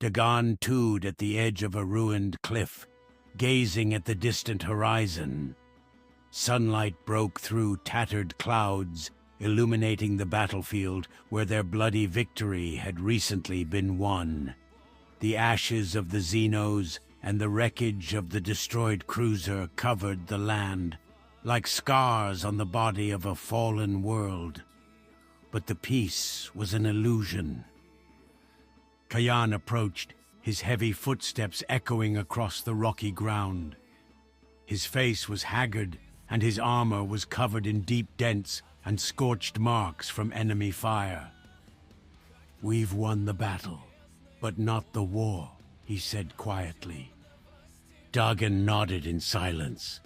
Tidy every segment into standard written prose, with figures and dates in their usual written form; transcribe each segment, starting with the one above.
Dagon tooed at the edge of a ruined cliff, gazing at the distant horizon. Sunlight broke through tattered clouds, illuminating the battlefield where their bloody victory had recently been won. The ashes of the Xenos and the wreckage of the destroyed cruiser covered the land, like scars on the body of a fallen world. But the peace was an illusion. Kayan approached, his heavy footsteps echoing across the rocky ground. His face was haggard, and his armor was covered in deep dents and scorched marks from enemy fire. "We've won the battle, but not the war," he said quietly. Dagon nodded in silence.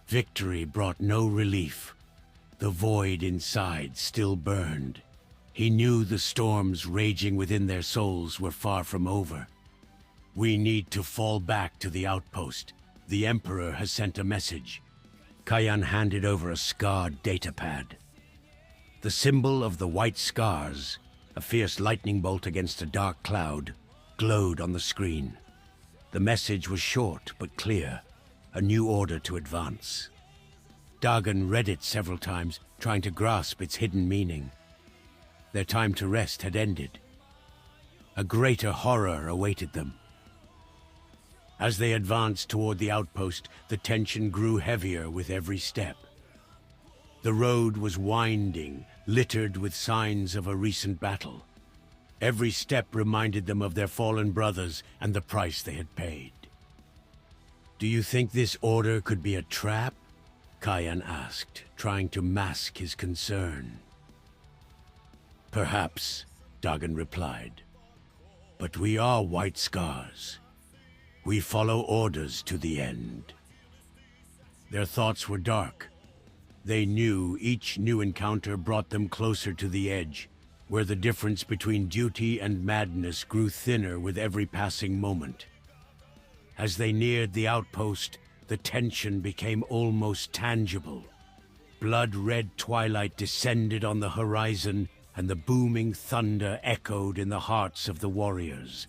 Victory brought no relief. The void inside still burned. He knew the storms raging within their souls were far from over. "We need to fall back to the outpost. The Emperor has sent a message." Kayan handed over a scarred datapad. The symbol of the white scars, a fierce lightning bolt against a dark cloud, glowed on the screen. The message was short but clear, a new order to advance. Dagon read it several times, trying to grasp its hidden meaning. Their time to rest had ended. A greater horror awaited them. As they advanced toward the outpost, the tension grew heavier with every step. The road was winding, littered with signs of a recent battle. Every step reminded them of their fallen brothers and the price they had paid. "Do you think this order could be a trap?" Kayan asked, trying to mask his concern. "Perhaps," Dagon replied. "But we are White Scars. We follow orders to the end." Their thoughts were dark. They knew each new encounter brought them closer to the edge, where the difference between duty and madness grew thinner with every passing moment. As they neared the outpost, the tension became almost tangible. Blood-red twilight descended on the horizon, and the booming thunder echoed in the hearts of the warriors.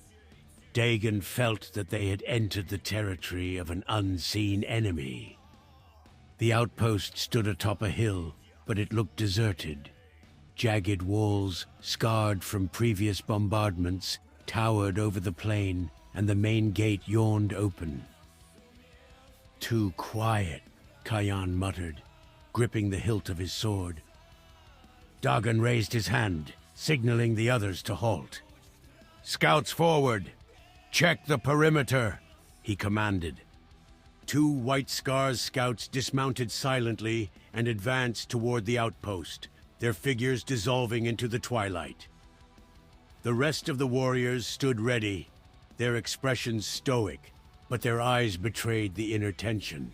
Dagon felt that they had entered the territory of an unseen enemy. The outpost stood atop a hill, but it looked deserted. Jagged walls, scarred from previous bombardments, towered over the plain, and the main gate yawned open. "Too quiet," Kayan muttered, gripping the hilt of his sword. Dagon raised his hand, signaling the others to halt. "Scouts forward! Check the perimeter!" he commanded. 2 White Scars scouts dismounted silently and advanced toward the outpost, their figures dissolving into the twilight. The rest of the warriors stood ready, their expressions stoic, but their eyes betrayed the inner tension.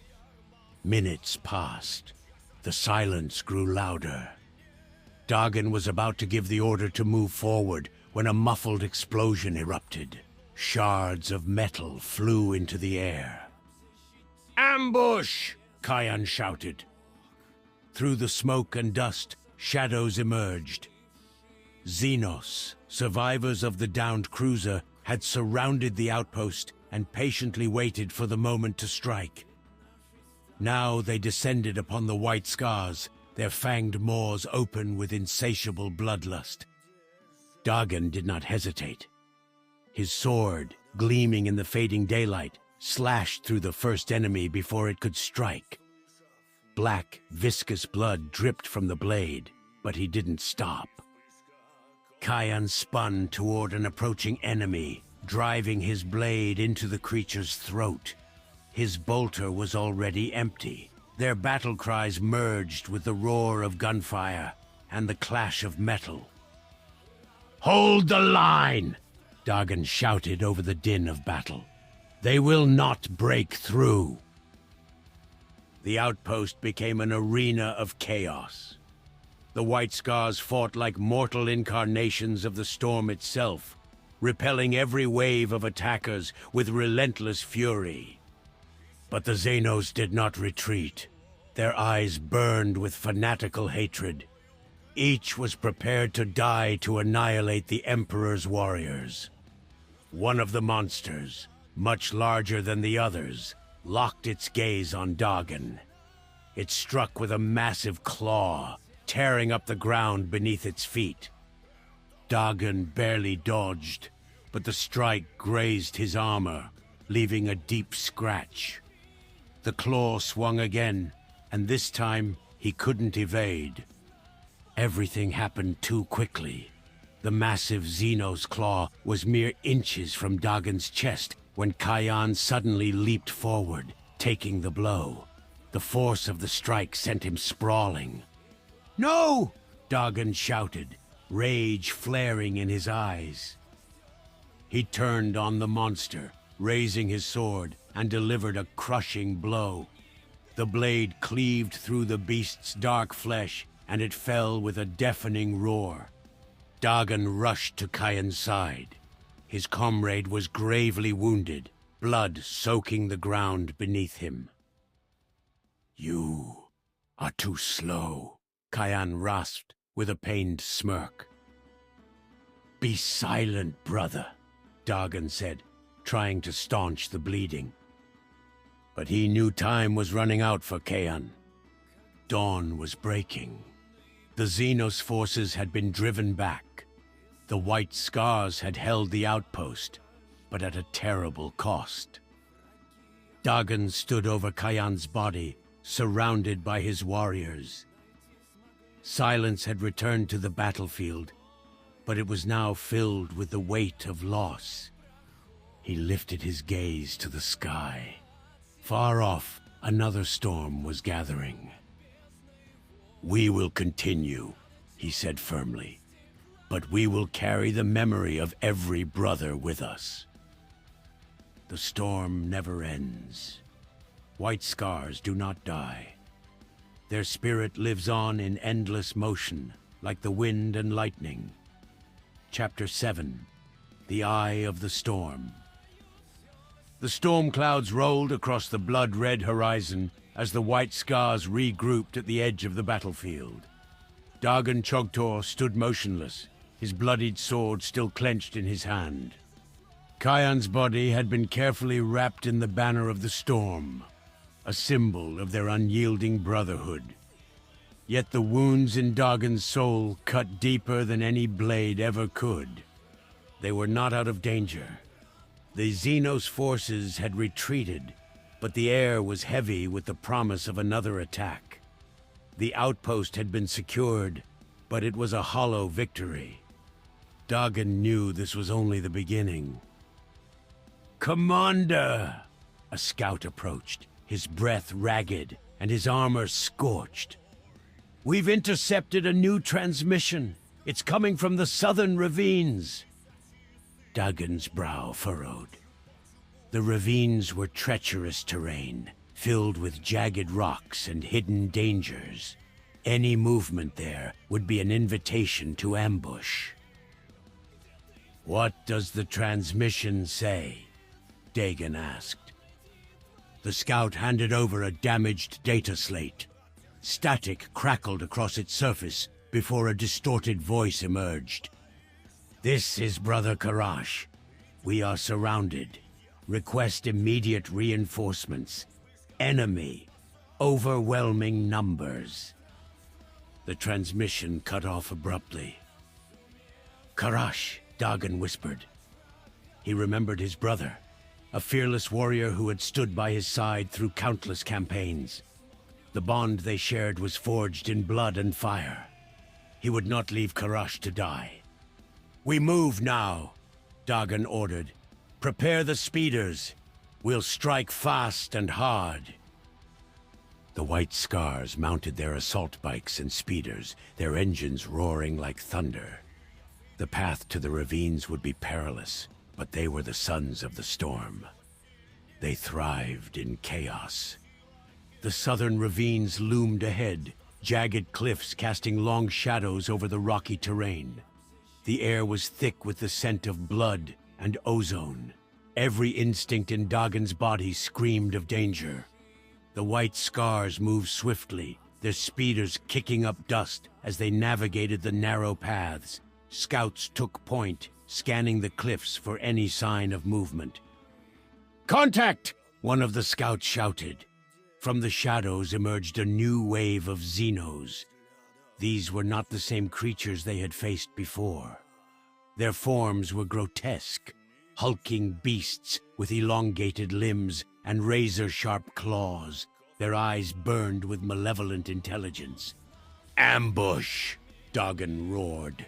Minutes passed. The silence grew louder. Dagon was about to give the order to move forward when a muffled explosion erupted. Shards of metal flew into the air. "Ambush!" Kayan shouted. Through the smoke and dust, shadows emerged. Xenos, survivors of the downed cruiser, had surrounded the outpost and patiently waited for the moment to strike. Now they descended upon the White Scars, their fanged maws open with insatiable bloodlust. Dagon did not hesitate. His sword, gleaming in the fading daylight, slashed through the first enemy before it could strike. Black, viscous blood dripped from the blade, but he didn't stop. Kayan spun toward an approaching enemy, driving his blade into the creature's throat. His bolter was already empty. Their battle cries merged with the roar of gunfire and the clash of metal. "Hold the line!" Dagon shouted over the din of battle. "They will not break through." The outpost became an arena of chaos. The White Scars fought like mortal incarnations of the storm itself, repelling every wave of attackers with relentless fury. But the Xenos did not retreat. Their eyes burned with fanatical hatred. Each was prepared to die to annihilate the Emperor's warriors. One of the monsters, much larger than the others, locked its gaze on Dagon. It struck with a massive claw, tearing up the ground beneath its feet. Dagon barely dodged, but the strike grazed his armor, leaving a deep scratch. The claw swung again, and this time he couldn't evade. Everything happened too quickly. The massive Xenos claw was mere inches from Dagon's chest when Kayan suddenly leaped forward, taking the blow. The force of the strike sent him sprawling. "No!" Dagon shouted, rage flaring in his eyes. He turned on the monster, raising his sword, and delivered a crushing blow. The blade cleaved through the beast's dark flesh, and it fell with a deafening roar. Dagon rushed to Kayan's side. His comrade was gravely wounded, blood soaking the ground beneath him. "You are too slow," Kayan rasped with a pained smirk. "Be silent, brother," Dagon said, trying to staunch the bleeding. But he knew time was running out for Kayan. Dawn was breaking. The Xenos forces had been driven back. The white scars had held the outpost, but at a terrible cost. Dagon stood over Kayan's body, surrounded by his warriors. Silence had returned to the battlefield, but it was now filled with the weight of loss. He lifted his gaze to the sky. Far off, another storm was gathering. "We will continue," he said firmly, "but we will carry the memory of every brother with us." The storm never ends. White scars do not die. Their spirit lives on in endless motion, like the wind and lightning. Chapter 7: The Eye of the Storm. The storm clouds rolled across the blood-red horizon as the white scars regrouped at the edge of the battlefield. Dagon Chogtor stood motionless, his bloodied sword still clenched in his hand. Kayan's body had been carefully wrapped in the banner of the storm, a symbol of their unyielding brotherhood. Yet the wounds in Dagon's soul cut deeper than any blade ever could. They were not out of danger. The Xenos forces had retreated, but the air was heavy with the promise of another attack. The outpost had been secured, but it was a hollow victory. Dagon knew this was only the beginning. "Commander!" A scout approached, his breath ragged and his armor scorched. "We've intercepted a new transmission. It's coming from the southern ravines." Dagon's brow furrowed. The ravines were treacherous terrain, filled with jagged rocks and hidden dangers. Any movement there would be an invitation to ambush. "What does the transmission say?" Dagon asked. The scout handed over a damaged data slate. Static crackled across its surface before a distorted voice emerged. "This is Brother Karash. We are surrounded. Request immediate reinforcements. Enemy. Overwhelming numbers." The transmission cut off abruptly. "Karash," Dagon whispered. He remembered his brother, a fearless warrior who had stood by his side through countless campaigns. The bond they shared was forged in blood and fire. He would not leave Karash to die. "We move now," Dagon ordered. "Prepare the speeders. We'll strike fast and hard." The white scars mounted their assault bikes and speeders, their engines roaring like thunder. The path to the ravines would be perilous, but they were the sons of the storm. They thrived in chaos. The southern ravines loomed ahead, jagged cliffs casting long shadows over the rocky terrain. The air was thick with the scent of blood and ozone. Every instinct in Dagon's body screamed of danger. The white scars moved swiftly, their speeders kicking up dust as they navigated the narrow paths. Scouts took point, scanning the cliffs for any sign of movement. "Contact!" one of the scouts shouted. From the shadows emerged a new wave of Xenos. These were not the same creatures they had faced before. Their forms were grotesque, hulking beasts with elongated limbs and razor-sharp claws. Their eyes burned with malevolent intelligence. "Ambush!" Dagon roared.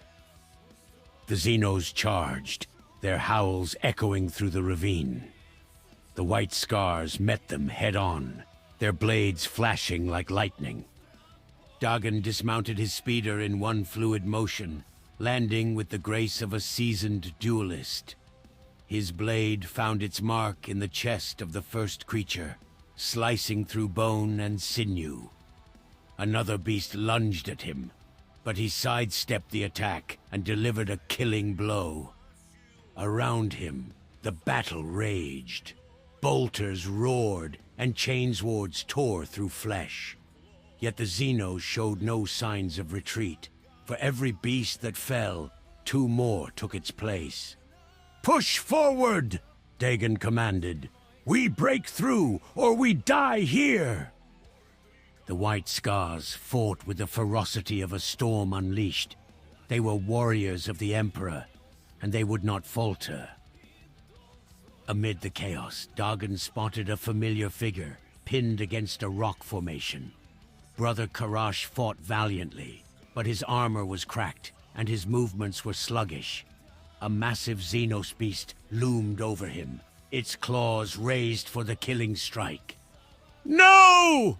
The Xenos charged, their howls echoing through the ravine. The white scars met them head-on, their blades flashing like lightning. Dagon dismounted his speeder in one fluid motion, landing with the grace of a seasoned duelist. His blade found its mark in the chest of the first creature, slicing through bone and sinew. Another beast lunged at him, but he sidestepped the attack and delivered a killing blow. Around him, the battle raged. Bolters roared, and chainswords tore through flesh. Yet the Xenos showed no signs of retreat. For every beast that fell, 2 more took its place. "Push forward!" Dagon commanded. "We break through, or we die here!" The white scars fought with the ferocity of a storm unleashed. They were warriors of the Emperor, and they would not falter. Amid the chaos, Dagon spotted a familiar figure, pinned against a rock formation. Brother Karash fought valiantly, but his armor was cracked, and his movements were sluggish. A massive Xenos beast loomed over him, its claws raised for the killing strike. "No!"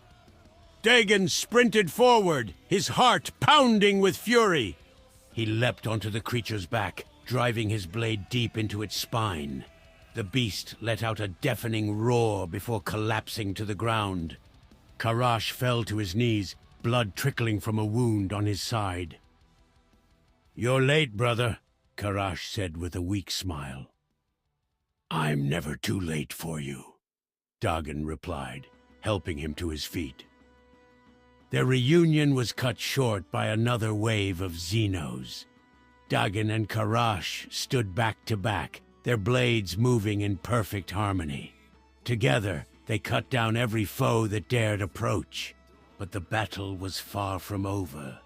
Dagon sprinted forward, his heart pounding with fury. He leapt onto the creature's back, driving his blade deep into its spine. The beast let out a deafening roar before collapsing to the ground. Karash fell to his knees, blood trickling from a wound on his side. "You're late, brother," Karash said with a weak smile. "I'm never too late for you," Dagon replied, helping him to his feet. Their reunion was cut short by another wave of Xenos. Dagon and Karash stood back to back, their blades moving in perfect harmony. Together, they cut down every foe that dared approach. But the battle was far from over.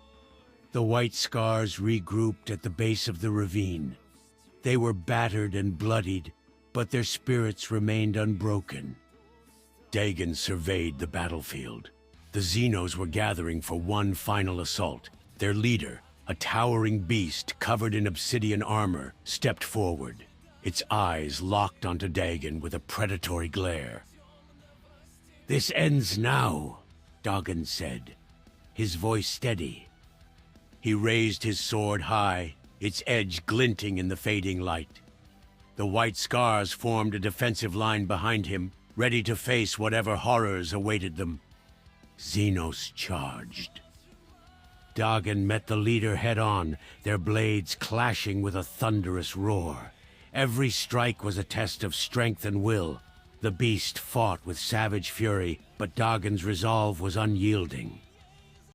The white scars regrouped at the base of the ravine. They were battered and bloodied, but their spirits remained unbroken. Dagon surveyed the battlefield. The Xenos were gathering for one final assault. Their leader, a towering beast covered in obsidian armor, stepped forward. Its eyes locked onto Dagon with a predatory glare. "This ends now," Dagon said, his voice steady. He raised his sword high, its edge glinting in the fading light. The white scars formed a defensive line behind him, ready to face whatever horrors awaited them. Xenos charged. Dagon met the leader head-on, their blades clashing with a thunderous roar. Every strike was a test of strength and will. The beast fought with savage fury, but Dagon's resolve was unyielding.